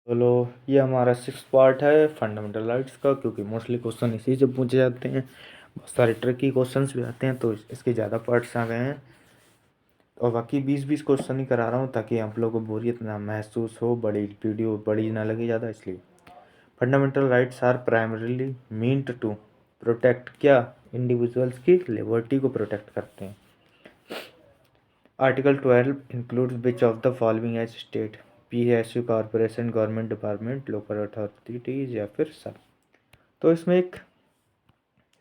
चलो, ये हमारा 6th पार्ट है फंडामेंटल राइट्स का, क्योंकि मोस्टली क्वेश्चन इसी से पूछे जाते हैं। बहुत सारे ट्रिकी क्वेश्चंस भी आते हैं, तो इसके ज़्यादा पार्ट्स आ गए हैं। और बाकी 20-20 क्वेश्चन ही करा रहा हूँ ताकि आप लोगों को बोरियत ना महसूस हो, बड़ी वीडियो बड़ी ना लगे ज़्यादा, इसलिए। Fundamental rights are primarily meant to protect क्या इंडिविजुअल्स की लिबर्टी को प्रोटेक्ट करते हैं। Article 12 includes which of the following as state, PSU, corporation, government department, local authorities या फिर सब। तो इसमें एक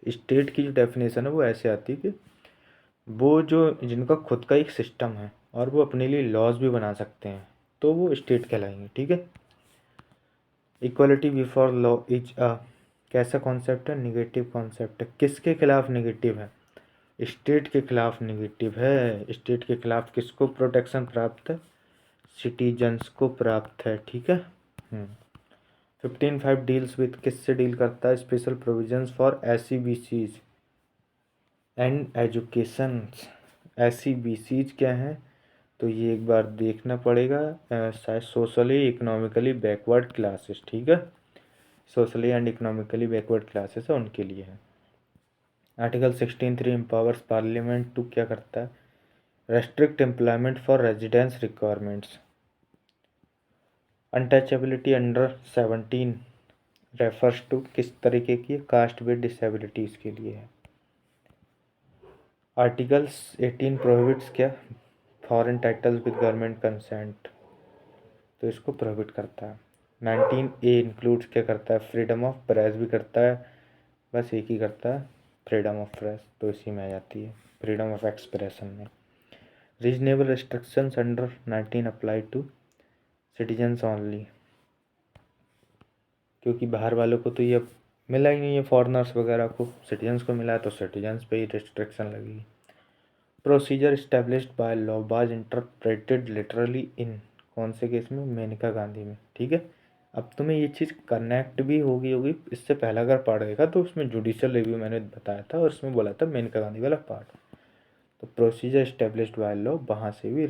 स्टेट की जो डेफिनेशन है वो ऐसे आती है कि वो जो जिनका खुद का एक सिस्टम है और वो अपने लिए लॉज भी बना सकते हैं, तो वो स्टेट कहलाएंगे। ठीक है। Equality before law is a कैसा कॉन्सेप्ट है? निगेटिव कॉन्सेप्ट है। किसके खिलाफ निगेटिव है? स्टेट के खिलाफ निगेटिव है। स्टेट के खिलाफ किसको प्रोटेक्शन प्राप्त है? सिटीजन्स को प्राप्त है। ठीक है। 15(5) डील्स विथ किससे डील करता है? Special provisions for SCBCs and education. SCBCs क्या है? तो ये एक बार देखना पड़ेगा। शायद सोशली इकोनॉमिकली बैकवर्ड क्लासेस। ठीक है। Socially and economically backward classes है, उनके लिए है। आर्टिकल 16(3) एम्पावर्स पार्लियामेंट टू क्या करता है? Restrict employment for residence requirements. Untouchability under 17 refers to किस तरीके की? कास्ट विद डिसेबिलिटीज़ के लिए है। आर्टिकल्स 18 प्रोहिबिट्स क्या? Foreign titles with government consent, तो इसको प्रोहिबिट करता है। 19A इंक्लूड्स क्या करता है? फ्रीडम ऑफ प्रेस भी करता है, बस एक ही करता है, फ्रीडम ऑफ प्रेस, तो इसी में आ जाती है, फ्रीडम ऑफ एक्सप्रेशन में। Reasonable restrictions under 19 apply to citizens only, क्योंकि बाहर वालों को तो ये मिला ही नहीं है, फॉरेनर्स वगैरह को। सिटीजन्स को मिला है तो सिटीजन्स पे ही रिस्ट्रिक्शन लगेगी। Procedure established by law was interpreted literally in कौन से केस में? मेनका गांधी में। ठीक है। अब तुम्हें ये चीज़ कनेक्ट भी होगी। इससे पहला अगर पार्ट देखा तो उसमें जुडिशियल रिव्यू मैंने बताया था और उसमें बोला था मेनका गांधी वाला पार्ट। तो प्रोसीजर इस्टेब्लिश्ड बाय लॉ वहाँ से भी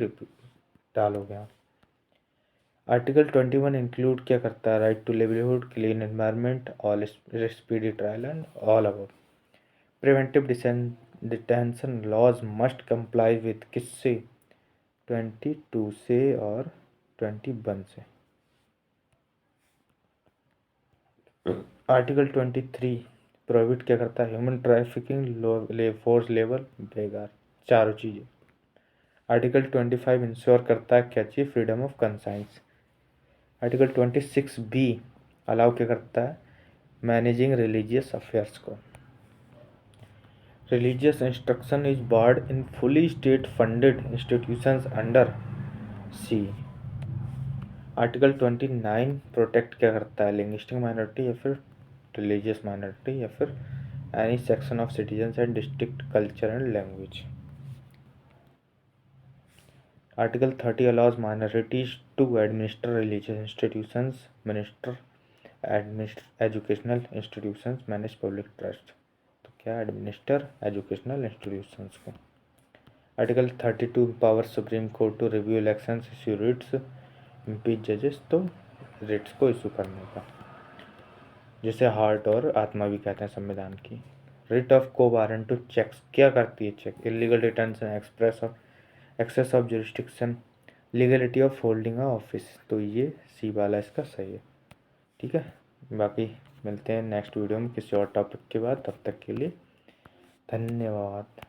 डालोगे आप। आर्टिकल 21 इंक्लूड क्या करता है? Right to livelihood, clean environment, all speedy trial and all above. Preventive detention laws must comply with किससे? 22 से और 21 से। आर्टिकल 23 प्रोहिबिट क्या करता है? ह्यूमन ट्रैफिकिंग, फोर्स लेबर, बेगार, चारों चीज़ें। आर्टिकल 25 इंश्योर करता है क्या चीज़? Freedom of conscience. Article 26B allow क्या करता है? मैनेजिंग रिलीजियस अफेयर्स को। Religious instruction is barred in fully state funded institutions under C। Article 29 protect क्या करता है? लिंग्विस्टिक माइनॉरिटी या फिर रिलीजियस माइनॉरिटी या फिर any section of citizens and district culture and language. Article 30 allows minorities to administer religious institutions, minister educational institutions, manage public trust. तो क्या administer educational institutions को। Article 32 power supreme court to review elections, issue writs, impeach जजेस, तो Ritz को issue करने का, जिसे heart और आत्मा भी कहते हैं संविधान की। Writ of quo warranto checks क्या करती है? Check illegal detention, excess of jurisdiction, legality of holding a office, तो ये C वाला इसका सही है। ठीक है। बाकी मिलते हैं नेक्स्ट वीडियो में किसी और टॉपिक के बाद, तब तक के लिए धन्यवाद।